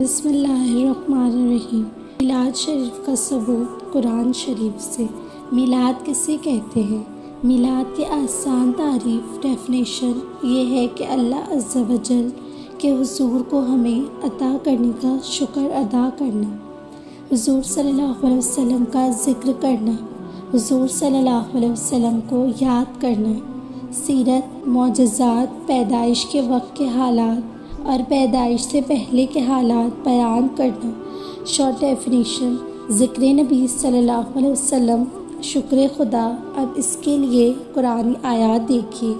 بسم اللہ الرحمن الرحیم۔ میلاد شریف کا ثبوت قرآن شریف سے۔ میلاد کسے کہتے ہیں؟ میلاد کی آسان تعریف ڈیفینیشن یہ ہے کہ اللہ عز و جل کے حضور کو ہمیں عطا کرنے کا شکر ادا کرنا، حضور صلی اللہ علیہ وسلم کا ذکر کرنا، حضور صلی اللہ علیہ وسلم کو یاد کرنا، سیرت، معجزات، پیدائش کے وقت کے حالات اور پیدائش سے پہلے کے حالات بیان کرنا۔ شارٹ ڈیفینیشن، ذکر نبی صلی اللہ علیہ وسلم، شکر خدا۔ اب اس کے لیے قرآنی آیات دیکھیے۔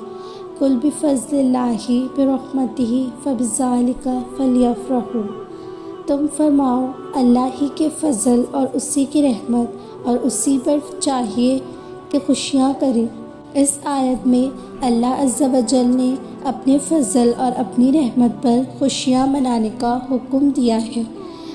قل بفضل اللہ برحمتہ فبذلک فلیفرحوا، تم فرماؤ اللہ ہی کے فضل اور اسی کی رحمت اور اسی پر چاہیے کہ خوشیاں کریں۔ اس آیت میں اللہ عز و جل نے اپنے فضل اور اپنی رحمت پر خوشیاں منانے کا حکم دیا ہے۔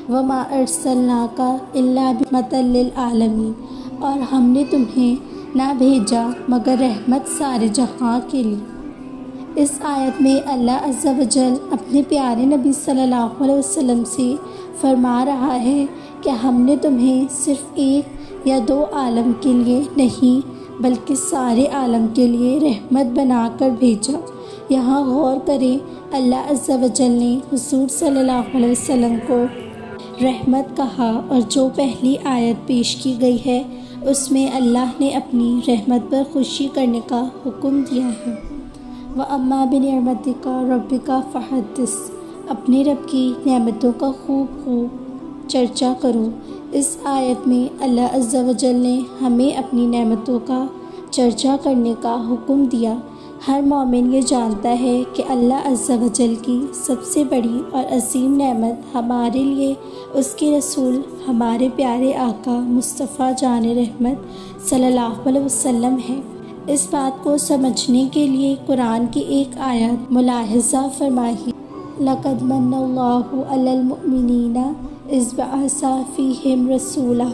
وَمَا أَرْسَلْنَاكَ إِلَّا رَحْمَةً لِّلْعَالَمِينَ، اور ہم نے تمہیں نہ بھیجا مگر رحمت سارے جہاں کے لیے۔ اس آیت میں اللہ عز و جل اپنے پیارے نبی صلی اللہ علیہ وسلم سے فرما رہا ہے کہ ہم نے تمہیں صرف ایک یا دو عالم کے لیے نہیں بلکہ سارے عالم کے لیے رحمت بنا کر بھیجا۔ یہاں غور کریں، اللہ عز و جل نے حضور صلی اللہ علیہ وسلم کو رحمت کہا، اور جو پہلی آیت پیش کی گئی ہے اس میں اللہ نے اپنی رحمت پر خوشی کرنے کا حکم دیا ہے۔ وَأَمَّا بِنِعْمَتِكَ رَبِّكَ فَحَدِّثْ، اپنے رب کی نعمتوں کا خوب چرچا کرو۔ اس آیت میں اللہ عز و جل نے ہمیں اپنی نعمتوں کا چرچا کرنے کا حکم دیا۔ ہر مومن یہ جانتا ہے کہ اللہ عز و جل کی سب سے بڑی اور عظیم نعمت ہمارے لیے اس کے رسول ہمارے پیارے آقا مصطفیٰ جان رحمت صلی اللہ علیہ وسلم ہے۔ اس بات کو سمجھنے کے لیے قرآن کی ایک آیت ملاحظہ فرمائیے۔ لَقَدْ مَنَّ اللَّهُ عَلَى الْمُؤْمِنِينَ اِذْ بَعَثَ فِيهِمْ رَسُولًا،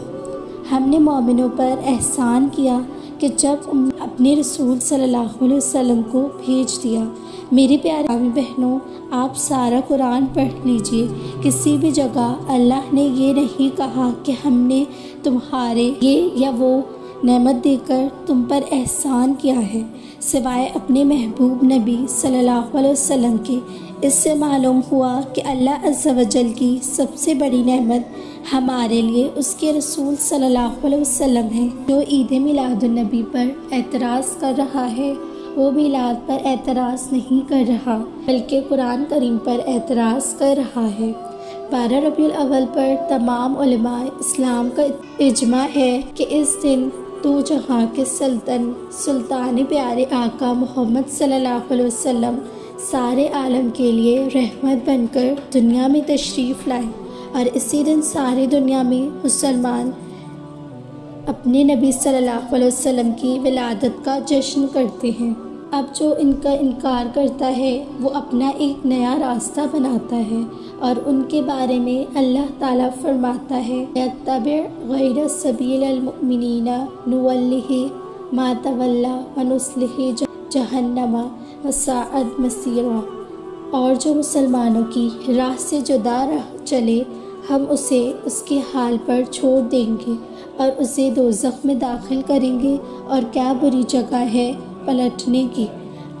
ہم نے مومنوں پر احسان کیا کہ جب اپنے رسول صلی اللہ علیہ وسلم کو بھیج دیا۔ میرے پیارے بہنوں، آپ سارا قرآن پڑھ لیجئے، کسی بھی جگہ اللہ نے یہ نہیں کہا کہ ہم نے تمہارے یہ یا وہ نعمت دے کر تم پر احسان کیا ہے، سوائے اپنے محبوب نبی صلی اللہ علیہ وسلم کے۔ اس سے معلوم ہوا کہ اللہ عز و جل کی سب سے بڑی نعمت ہمارے لیے اس کے رسول صلی اللہ علیہ وسلم ہے۔ جو عید میلاد النبی پر اعتراض کر رہا ہے وہ میلاد پر اعتراض نہیں کر رہا بلکہ قرآن کریم پر اعتراض کر رہا ہے۔ 12 ربیع الاول پر تمام علماء اسلام کا اجماع ہے کہ اس دن دو جہاں کے سلطان پیارے آقا محمد صلی اللہ علیہ وسلم سارے عالم کے لیے رحمت بن کر دنیا میں تشریف لائے، اور اسی دن ساری دنیا میں مسلمان اپنے نبی صلی اللہ علیہ وسلم کی ولادت کا جشن کرتے ہیں۔ اب جو ان کا انکار کرتا ہے وہ اپنا ایک نیا راستہ بناتا ہے، اور ان کے بارے میں اللہ تعالیٰ فرماتا ہے یتبع غیر سبیل المؤمنین نولہ ما تولی ونصلہ جہنم وساءت مصیرا، اور جو مسلمانوں کی راہ سے جدا رہ چلے ہم اسے اس کے حال پر چھوڑ دیں گے اور اسے دوزخ میں داخل کریں گے، اور کیا بری جگہ ہے پلٹنے کی۔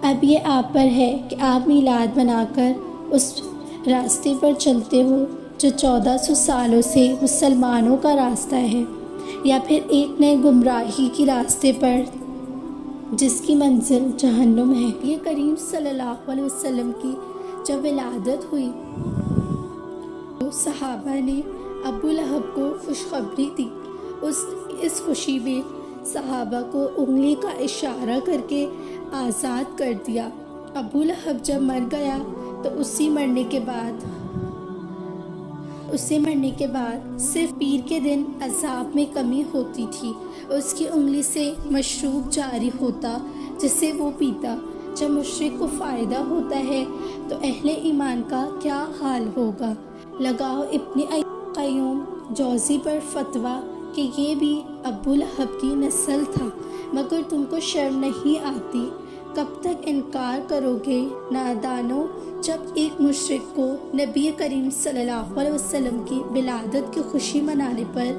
اب یہ آپ پر ہے کہ آپ میلاد بنا کر اس راستے پر چلتے ہو جو 1400 سالوں سے مسلمانوں کا راستہ ہے، یا پھر ایک نئے گمراہی کی راستے پر جس کی منزل جہنم ہے۔ یہ کریم صلی اللہ علیہ وسلم کی جب ولادت ہوئی تو صحابہ نے ابو لہب کو خوشخبری دی۔ اس خوشی میں صحابہ کو انگلی کا اشارہ کر کے آزاد کر دیا۔ ابو لہب جب مر گیا تو اسے مرنے کے بعد صرف پیر کے دن عذاب میں کمی ہوتی تھی، اس کی انگلی سے مشروب جاری ہوتا جسے وہ پیتا۔ جب مشرک کو فائدہ ہوتا ہے تو اہل ایمان کا کیا حال ہوگا۔ لگاؤ ابن قیم جوزی پر فتویٰ کہ یہ بھی ابو لہب کی نسل تھا، مگر تم کو شرم نہیں آتی؟ کب تک انکار کرو گے نادانو؟ جب ایک مشرک کو نبی کریم صلی اللہ علیہ وسلم کی ولادت کی خوشی منانے پر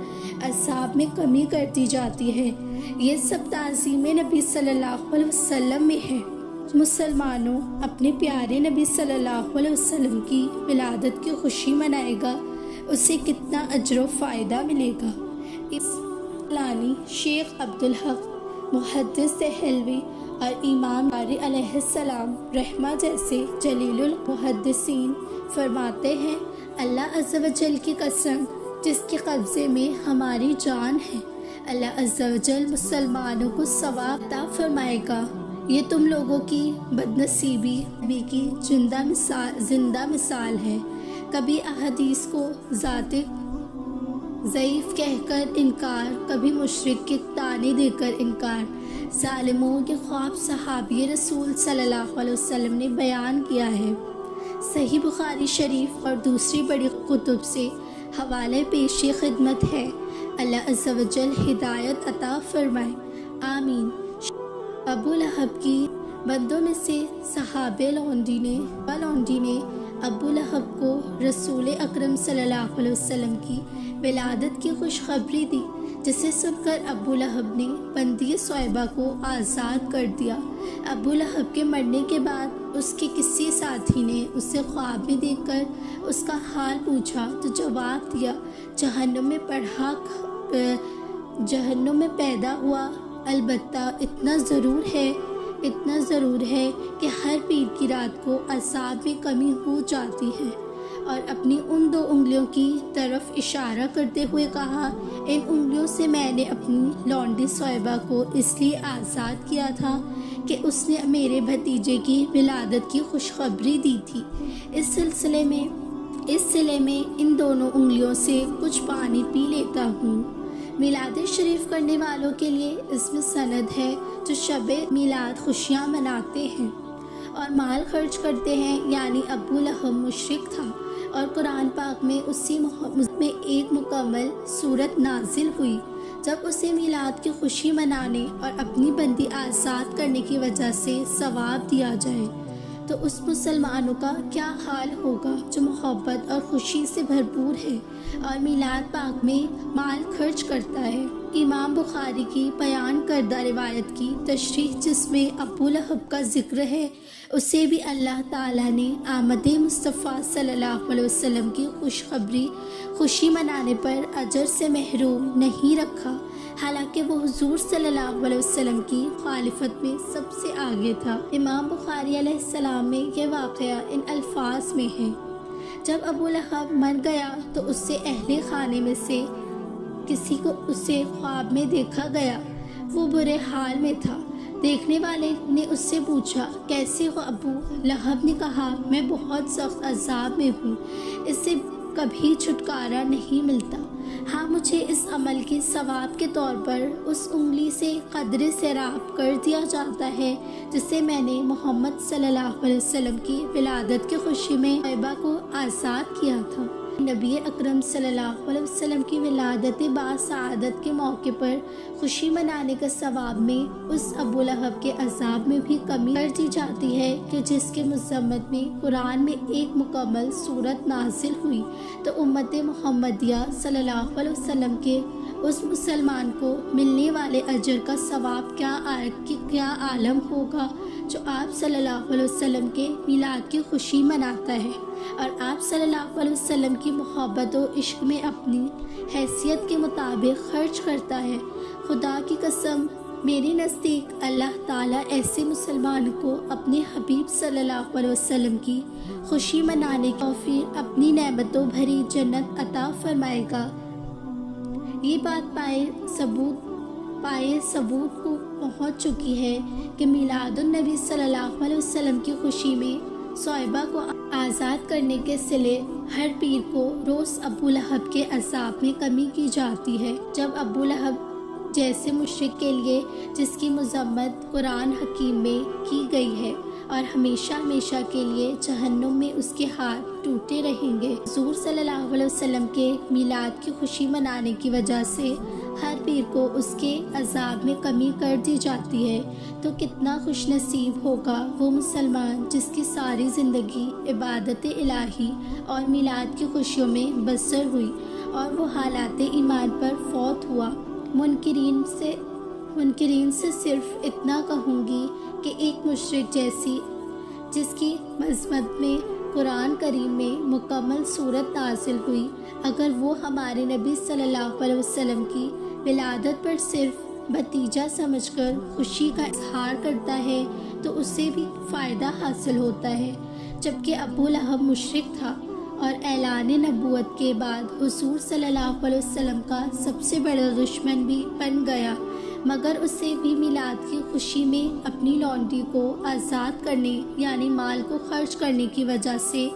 اعصاب میں کمی کر دی جاتی ہے، یہ سب تعظیم نبی صلی اللہ علیہ وسلم میں ہے۔ مسلمانوں اپنے پیارے نبی صلی اللہ علیہ وسلم کی ولادت کی خوشی منائے گا، اسے کتنا اجر و فائدہ ملے گا۔ اس لانی شیخ عبدالحق محدث دہلوی اور امام بخاری علیہ السلام رحمہ جیسے جلیل المحدثین فرماتے ہیں، اللہ عز و جل کی قسم جس کے قبضے میں ہماری جان ہے، اللہ عز و جل مسلمانوں کو ثواب عطا فرمائے گا۔ یہ تم لوگوں کی بد نصیبی کی زندہ مثال ہے۔ کبھی احادیث کو ذات ضعیف کہہ کر انکار، کبھی مشرک کے طعنے دے کر انکار۔ ظالموں کے خواب صحابی رسول صلی اللہ علیہ وسلم نے بیان کیا ہے۔ صحیح بخاری شریف اور دوسری بڑی کتب سے حوالے پیش خدمت ہے۔ اللہ عز و جل ہدایت عطا فرمائے، آمین۔ ابو لہب کی بندوں میں سے صحابہ لونڈی نے ابو لہب کو رسول اکرم صلی اللہ علیہ وسلم کی ولادت کی خوشخبری دی، جسے سن کر ابو لہب نے بندی صہیبہ کو آزاد کر دیا۔ ابو لہب کے مرنے کے بعد اس کے کسی ساتھی نے اسے خواب میں دیکھ کر اس کا حال پوچھا تو جواب دیا، جہنم میں پیدا ہوا، البتہ اتنا ضرور ہے کہ ہر پیر کی رات کو اعصاب میں کمی ہو جاتی ہے۔ اور اپنی ان 2 انگلیوں کی طرف اشارہ کرتے ہوئے کہا، ان انگلیوں سے میں نے اپنی لونڈی صہیبہ کو اس لیے آزاد کیا تھا کہ اس نے میرے بھتیجے کی ولادت کی خوشخبری دی تھی۔ اس سلسلے میں ان دونوں انگلیوں سے کچھ پانی پی لیتا ہوں۔ میلاد شریف کرنے والوں کے لیے اس میں سند ہے جو شب میلاد خوشیاں مناتے ہیں اور مال خرچ کرتے ہیں، یعنی ابو لہب مشرک تھا اور قرآن پاک میں اسی میں ایک مکمل سورت نازل ہوئی جب اسے میلاد کی خوشی منانے اور اپنی بندی آزاد کرنے کی وجہ سے ثواب دیا جائے، تو اس مسلمانوں کا کیا حال ہوگا جو محبت اور خوشی سے بھرپور ہے اور میلاد پاک میں مال خرچ کرتا ہے۔ امام بخاری کی بیان کردہ روایت کی تشریح جس میں ابو لہب کا ذکر ہے، اسے بھی اللہ تعالیٰ نے آمد مصطفیٰ صلی اللہ علیہ وسلم کی خوشی منانے پر اجر سے محروم نہیں رکھا، حالانکہ وہ حضور صلی اللہ علیہ وسلم کی مخالفت میں سب سے آگے تھا۔ امام بخاری علیہ السلام میں یہ واقعہ ان الفاظ میں ہے، جب ابو لہب مر گیا تو اس سے اہل خانے میں سے کسی کو اسے خواب میں دیکھا گیا، وہ برے حال میں تھا۔ دیکھنے والے نے اس سے پوچھا، کیسے ہو ابو؟ لہب نے کہا، میں بہت سخت عذاب میں ہوں، اس سے کبھی چھٹکارا نہیں ملتا۔ ہاں، مجھے اس عمل کے ثواب کے طور پر اس انگلی سے قدر سیراب کر دیا جاتا ہے جسے میں نے محمد صلی اللہ علیہ وسلم کی ولادت کی خوشی میں صہیبہ کو آزاد کیا تھا۔ نبی اکرم صلی اللہ علیہ وسلم کی ولادت باسعادت کے موقع پر خوشی منانے کا ثواب میں اس ابو لہب کے عذاب میں بھی کمی کر دی جاتی ہے کہ جس کے مذمت میں قرآن میں ایک مکمل سورت نازل ہوئی، تو امت محمدیہ صلی اللہ علیہ وسلم کے اس مسلمان کو ملنے والے اجر کا ثواب کیا عالم ہوگا جو آپ صلی اللہ علیہ وسلم کے میلاد کی خوشی مناتا ہے اور آپ صلی اللہ علیہ وسلم کی محبت و عشق میں اپنی حیثیت کے مطابق خرچ کرتا ہے۔ خدا کی قسم، میرے نزدیک اللہ تعالیٰ ایسے مسلمان کو اپنے حبیب صلی اللہ علیہ وسلم کی خوشی منانے کی توفیق اپنی نعمتوں بھری جنت عطا فرمائے گا۔ یہ بات پائے ثبوت کو پہنچ چکی ہے کہ میلاد النبی صلی اللہ علیہ وسلم کی خوشی میں صہیبہ کو آزاد کرنے کے صلے ہر پیر کو روز ابو لہب کے عذاب میں کمی کی جاتی ہے۔ جب ابو لہب جیسے مشرک کے لیے جس کی مذمت قرآن حکیم میں کی گئی ہے، اور ہمیشہ ہمیشہ کے لیے جہنم میں اس کے ہاتھ ٹوٹے رہیں گے۔ حضور صلی اللہ علیہ وسلم کے میلاد کی خوشی منانے کی وجہ سے ہر پیر کو اس کے عذاب میں کمی کر دی جاتی ہے، تو کتنا خوش نصیب ہوگا وہ مسلمان جس کی ساری زندگی عبادت الہی اور میلاد کی خوشیوں میں بسر ہوئی اور وہ حالات ایمان پر فوت ہوا۔ منکرین سے صرف اتنا کہوں گی کہ ایک مشرک جیسی جس کی مذمت میں قرآن کریم میں مکمل صورت نازل ہوئی، اگر وہ ہمارے نبی صلی اللہ علیہ وسلم کی ولادت پر صرف بھتیجا سمجھ کر خوشی کا اظہار کرتا ہے تو اسے بھی فائدہ حاصل ہوتا ہے، جبکہ ابو لہب مشرک تھا اور اعلان نبوت کے بعد حضور صلی اللہ علیہ وسلم کا سب سے بڑا دشمن بھی بن گیا، مگر اسے بھی میلاد کی خوشی میں اپنی لونڈی کو آزاد کرنے یعنی مال کو خرچ کرنے کی وجہ سے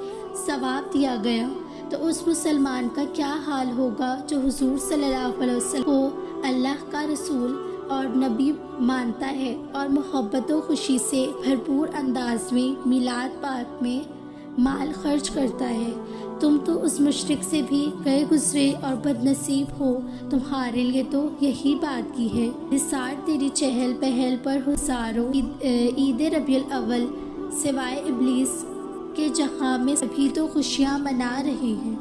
ثواب دیا گیا۔ تو اس مسلمان کا کیا حال ہوگا جو حضور صلی اللہ علیہ وسلم کو اللہ کا رسول اور نبی مانتا ہے اور محبت و خوشی سے بھرپور انداز میں میلاد پاک میں مال خرچ کرتا ہے۔ تم تو اس مشرک سے بھی گئے گزرے اور بد نصیب ہو، تمہارے لیے تو یہی بات کی ہے۔ نثار تیری چہل پہل پر ہزاروں عید ربیع الاول سوائے ابلیس کے جہاں میں سبھی تو خوشیاں منا رہے ہیں۔